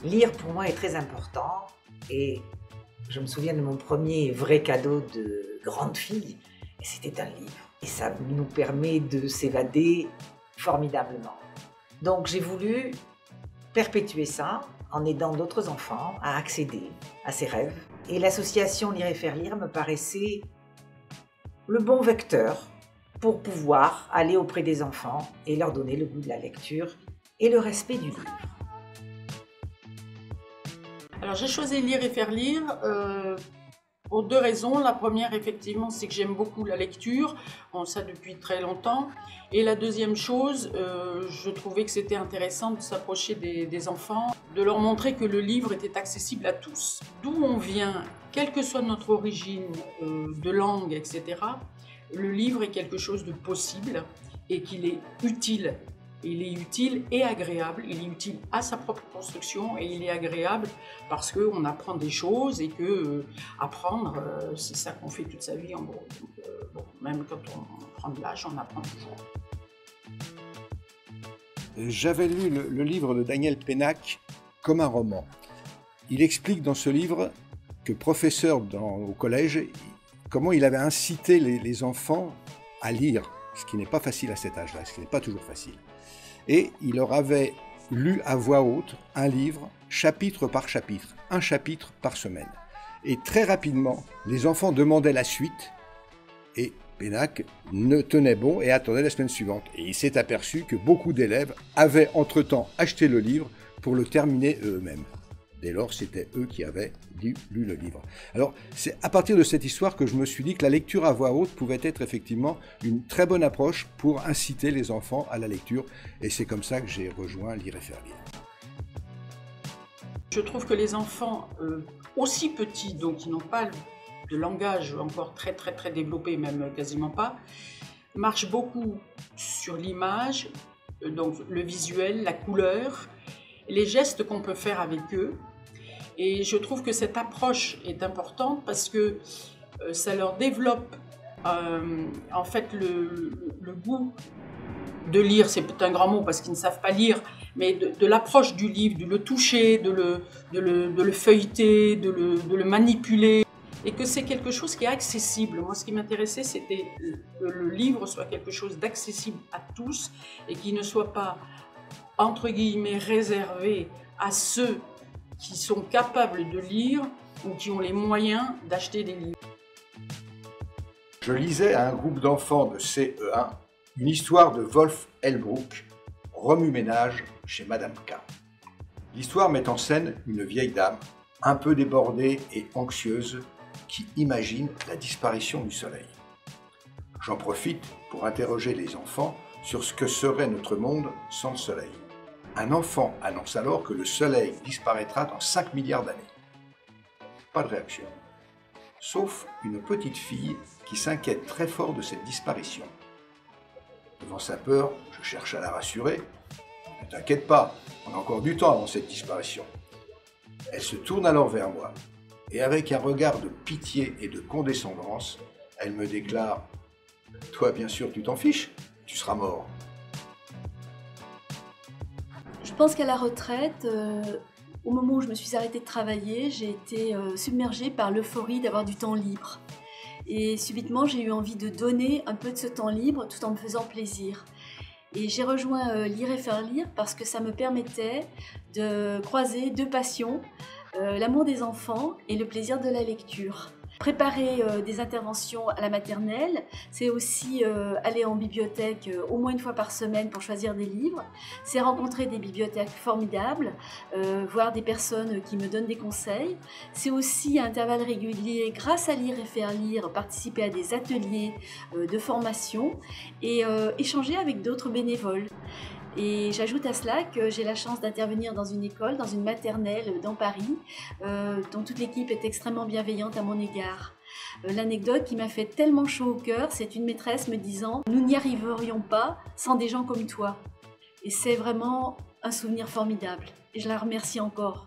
Lire pour moi est très important et je me souviens de mon premier vrai cadeau de grande fille et c'était un livre. Et ça nous permet de s'évader formidablement. Donc j'ai voulu perpétuer ça en aidant d'autres enfants à accéder à ces rêves. Et l'association Lire et Faire Lire me paraissait le bon vecteur pour pouvoir aller auprès des enfants et leur donner le goût de la lecture et le respect du livre. Alors j'ai choisi Lire et Faire Lire pour deux raisons. La première, effectivement, c'est que j'aime beaucoup la lecture, ça depuis très longtemps. Et la deuxième chose, je trouvais que c'était intéressant de s'approcher des enfants, de leur montrer que le livre était accessible à tous. D'où on vient, quelle que soit notre origine de langue, etc., le livre est quelque chose de possible et qu'il est utile. Il est utile et agréable, il est utile à sa propre construction et il est agréable parce qu'on apprend des choses et que apprendre, c'est ça qu'on fait toute sa vie en gros. Donc, même quand on prend de l'âge, on apprend toujours. J'avais lu le livre de Daniel Pénac comme un roman. Il explique dans ce livre que professeur au collège, comment il avait incité les enfants à lire, ce qui n'est pas facile à cet âge-là, ce qui n'est pas toujours facile. Et il leur avait lu à voix haute un livre, chapitre par chapitre, un chapitre par semaine. Et très rapidement, les enfants demandaient la suite, et Pénac ne tenait bon et attendait la semaine suivante. Et il s'est aperçu que beaucoup d'élèves avaient entre-temps acheté le livre pour le terminer eux-mêmes. Dès lors, c'était eux qui avaient lu le livre. Alors, c'est à partir de cette histoire que je me suis dit que la lecture à voix haute pouvait être effectivement une très bonne approche pour inciter les enfants à la lecture. Et c'est comme ça que j'ai rejoint Lire et Faire Lire. Je trouve que les enfants aussi petits, donc qui n'ont pas de langage encore très développé, même quasiment pas, marchent beaucoup sur l'image, donc le visuel, la couleur, les gestes qu'on peut faire avec eux. Et je trouve que cette approche est importante parce que ça leur développe en fait le goût de lire, c'est peut-être un grand mot parce qu'ils ne savent pas lire, mais de l'approche du livre, de le toucher, de le feuilleter, de le manipuler, et que c'est quelque chose qui est accessible. Moi, ce qui m'intéressait, c'était que le livre soit quelque chose d'accessible à tous et qui ne soit pas, entre guillemets, réservé à ceux qui sont capables de lire ou qui ont les moyens d'acheter des livres. Je lisais à un groupe d'enfants de CE1 une histoire de Wolf Hellbruck, remue-ménage chez Madame K. L'histoire met en scène une vieille dame, un peu débordée et anxieuse, qui imagine la disparition du soleil. J'en profite pour interroger les enfants sur ce que serait notre monde sans le soleil. Un enfant annonce alors que le soleil disparaîtra dans 5 milliards d'années. Pas de réaction. Sauf une petite fille qui s'inquiète très fort de cette disparition. Devant sa peur, je cherche à la rassurer. « Ne t'inquiète pas, on a encore du temps avant cette disparition. » Elle se tourne alors vers moi, et avec un regard de pitié et de condescendance, elle me déclare « Toi, bien sûr, tu t'en fiches, tu seras mort. » Je pense qu'à la retraite, au moment où je me suis arrêtée de travailler, j'ai été submergée par l'euphorie d'avoir du temps libre. Et subitement, j'ai eu envie de donner un peu de ce temps libre tout en me faisant plaisir. Et j'ai rejoint Lire et Faire Lire parce que ça me permettait de croiser deux passions, l'amour des enfants et le plaisir de la lecture. Préparer des interventions à la maternelle, c'est aussi aller en bibliothèque au moins une fois par semaine pour choisir des livres. C'est rencontrer des bibliothèques formidables, voir des personnes qui me donnent des conseils. C'est aussi à intervalles réguliers, grâce à Lire et Faire Lire, participer à des ateliers de formation et échanger avec d'autres bénévoles. Et j'ajoute à cela que j'ai la chance d'intervenir dans une école, dans une maternelle dans Paris, dont toute l'équipe est extrêmement bienveillante à mon égard. L'anecdote qui m'a fait tellement chaud au cœur, c'est une maîtresse me disant « Nous n'y arriverions pas sans des gens comme toi ». Et c'est vraiment un souvenir formidable. Et je la remercie encore.